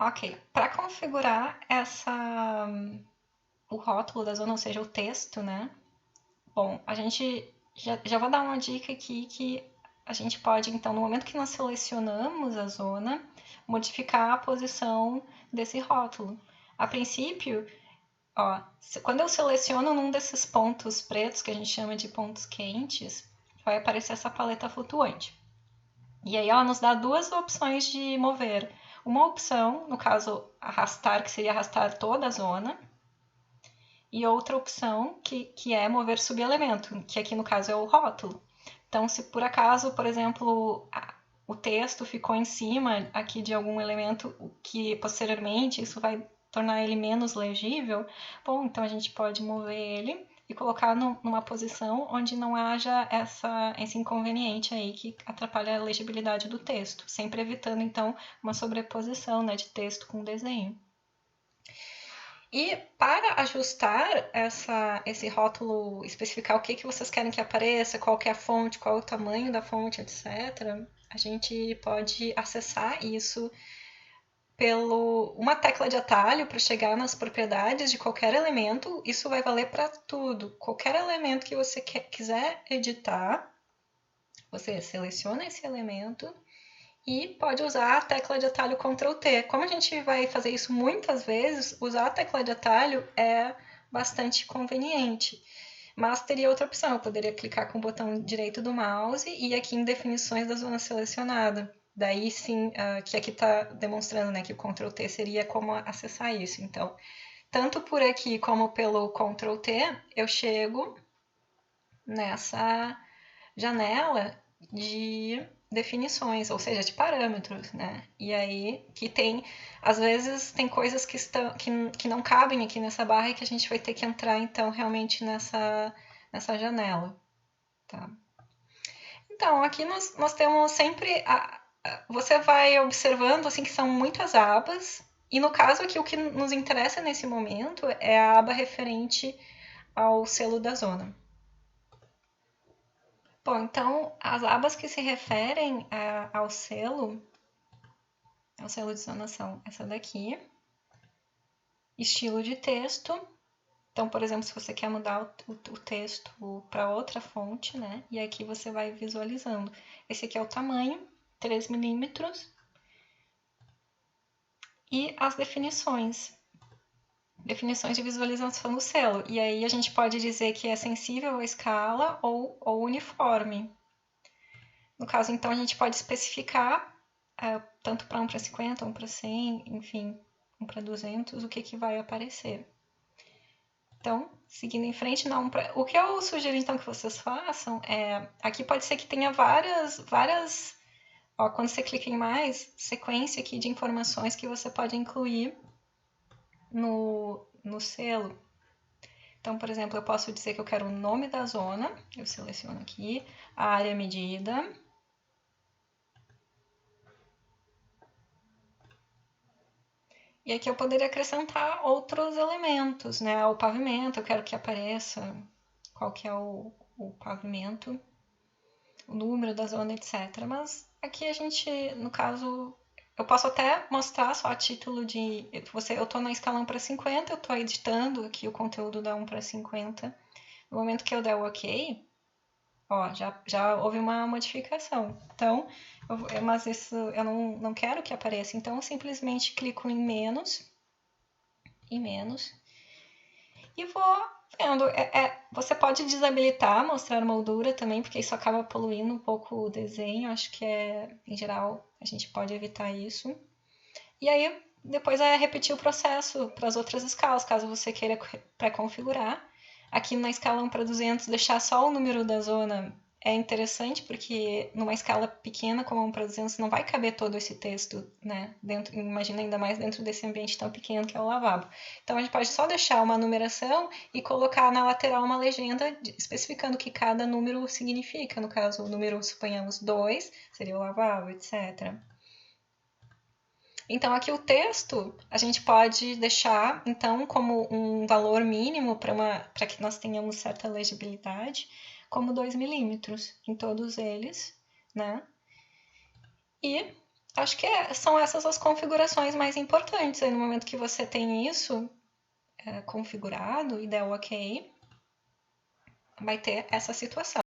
Ok, para configurar o rótulo da zona, ou seja, o texto, né? Bom, a gente já vou dar uma dica aqui que a gente pode, então, no momento que nós selecionamos a zona, modificar a posição desse rótulo. A princípio, ó, quando eu seleciono num desses pontos pretos, que a gente chama de pontos quentes, vai aparecer essa paleta flutuante. E aí ela nos dá duas opções de mover. Uma opção, no caso, arrastar, que seria arrastar toda a zona, e outra opção, que é mover subelemento, que aqui no caso é o rótulo. Então, se por acaso, por exemplo, o texto ficou em cima aqui de algum elemento que posteriormente isso vai tornar ele menos legível, bom, então a gente pode mover ele e colocar numa posição onde não haja esse inconveniente aí que atrapalha a legibilidade do texto, sempre evitando então uma sobreposição, né, de texto com desenho. E para ajustar esse rótulo, especificar o que vocês querem que apareça, qual que é a fonte, qual é o tamanho da fonte, etc., a gente pode acessar isso pelo uma tecla de atalho para chegar nas propriedades de qualquer elemento. Isso vai valer para tudo. Qualquer elemento que você quiser editar, você seleciona esse elemento e pode usar a tecla de atalho Ctrl T. Como a gente vai fazer isso muitas vezes, usar a tecla de atalho é bastante conveniente. Mas teria outra opção, eu poderia clicar com o botão direito do mouse e ir aqui em definições da zona selecionada. Daí sim, que aqui está demonstrando, né, que o Ctrl T seria como acessar isso. Então, tanto por aqui como pelo Ctrl T, eu chego nessa janela de definições, ou seja, de parâmetros, né? E aí que tem, às vezes tem coisas que não cabem aqui nessa barra e que a gente vai ter que entrar então realmente nessa janela, tá? Então, aqui nós temos sempre, você vai observando assim que são muitas abas, e no caso aqui o que nos interessa nesse momento é a aba referente ao selo da zona. Bom, então as abas que se referem ao selo de zona são essa daqui, estilo de texto. Então, por exemplo, se você quer mudar o texto para outra fonte, né? E aqui você vai visualizando. Esse aqui é o tamanho, 3 milímetros. E as definições. Definições de visualização do selo. E aí a gente pode dizer que é sensível à escala ou uniforme. No caso, então, a gente pode especificar tanto para 1 para 50, 1 para 100, enfim, 1 para 200, o que vai aparecer. Então, seguindo em frente, o que eu sugiro então que vocês façam é, aqui pode ser que tenha várias, quando você clica em mais, sequência aqui de informações que você pode incluir no selo. Então, por exemplo, eu posso dizer que eu quero o nome da zona, eu seleciono aqui, a área medida, e aqui eu poderia acrescentar outros elementos, né? O pavimento, eu quero que apareça qual que é o pavimento, o número da zona, etc. Mas aqui a gente, no caso, eu posso até mostrar só a título de... eu estou na escala 1 para 50, eu estou editando aqui o conteúdo da 1 para 50. No momento que eu der o OK, ó, já houve uma modificação. Então, mas isso eu não quero que apareça. Então, eu simplesmente clico em menos e vou vendo. Você pode desabilitar, mostrar moldura também, porque isso acaba poluindo um pouco o desenho. Acho que em geral, a gente pode evitar isso. E aí, depois é repetir o processo para as outras escalas, caso você queira pré-configurar. Aqui na escala 1 para 200, deixar só o número da zona é interessante, porque numa escala pequena como 1 para 200 não vai caber todo esse texto, né? Imagina ainda mais dentro desse ambiente tão pequeno que é o lavabo. Então a gente pode só deixar uma numeração e colocar na lateral uma legenda especificando o que cada número significa. No caso, o número, suponhamos, 2, seria o lavabo, etc. Então, aqui o texto a gente pode deixar, então, como um valor mínimo para que nós tenhamos certa legibilidade, como 2 milímetros em todos eles, né? E Acho que são essas as configurações mais importantes. Aí no momento que você tem isso configurado e der o ok, vai ter essa situação.